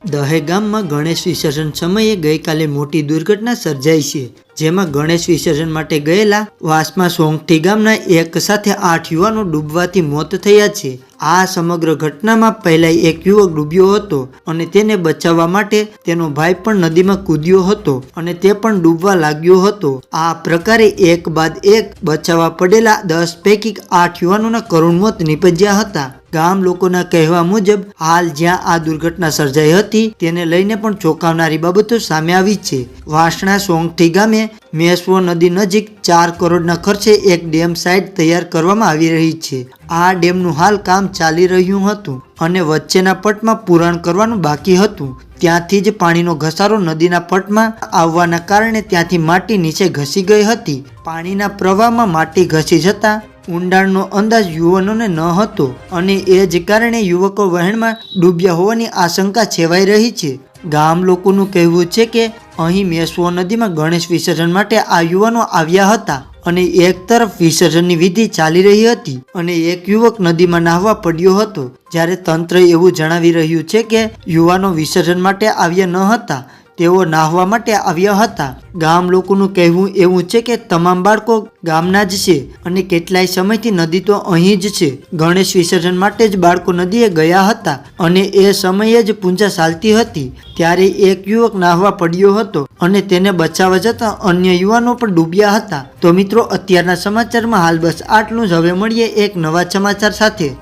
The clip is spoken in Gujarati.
દહેગામમાં ગણેશ વિસર્જન સમયે ગઈકાલે મોટી દુર્ઘટના સર્જાઈ છે, જેમાં ગણેશ વિસર્જન માટે ગયેલા વાસમાં સોંગઠી ગામના એક સાથે 8 યુવાનો ડૂબવાથી મોત થયા છે. આ સમગ્ર ઘટનામાં પહેલા એક યુવક ડૂબ્યો હતો અને તેને બચાવવા માટે તેનો ભાઈ પણ નદીમાં કૂદ્યો હતો અને તે પણ ડૂબવા લાગ્યો હતો. આ પ્રકારે એક બાદ એક બચાવવા પડેલા 10 પૈકી 8 યુવાનોના કરુણ મોત નીપજ્યા હતા. ગામ લોકોના કહેવા મુજબ હાલ જ્યાં આ દુર્ઘટના સર્જાઈ હતી તેને લઈને પણ ચોંકાવનારી બાબતો સામે આવી છે. વાસણા સોંગઠી ગામે મેશ્વો નદી નજીક 4 કરોડના ખર્ચે એક ડેમ સાઇટ તૈયાર કરવામાં આવી રહી છે. આ ડેમનું હાલ કામ ચાલી રહ્યું હતું અને વચ્ચેના પટમાં પુરાણ કરવાનું બાકી હતું. ત્યાંથી જ પાણીનો ઘસારો નદીના પટમાં આવવાના કારણે ત્યાંથી માટી નીચે ઘસી ગઈ હતી. પાણીના પ્રવાહમાં માટી ઘસી જતા ઊંડાણનો અંદાજ યુવાનોને ન હતો અને એ જ કારણે યુવકો વહેણમાં ડૂબ્યા હોવાની આશંકા છેવાઈ રહી છે. ગામ લોકોનું કહેવું છે કે અહીં મેશ્વો નદીમાં ગણેશ વિસર્જન માટે આ યુવાનો આવ્યા હતા અને એક તરફ વિસર્જનની વિધિ ચાલી રહી હતી અને એક યુવક નદીમાં નાહવા પડ્યો હતો, જ્યારે તંત્ર એવું જણાવી રહ્યું છે કે યુવાનો વિસર્જન માટે આવ્યા ન હતા, તેઓ નાહવા માટે આવ્યા હતા. ગામ લોકોનું કહેવું એવું છે કે તમામ બાળકો ગામના જ છે અને કેટલાય સમયથી નદી તો અહીં જ છે. ગણેશ વિસર્જન માટે જ બાળકો નદીએ ગયા હતા અને એ સમયે જ પૂંજા ચાલતી હતી, ત્યારે એક યુવક નાહવા પડ્યો હતો અને તેને બચાવવા જતા અન્ય યુવાનો પણ ડૂબ્યા હતા. તો મિત્રો, અત્યારના સમાચારમાં હાલ બસ આટલું જ. હવે મળીએ એક નવા સમાચાર સાથે.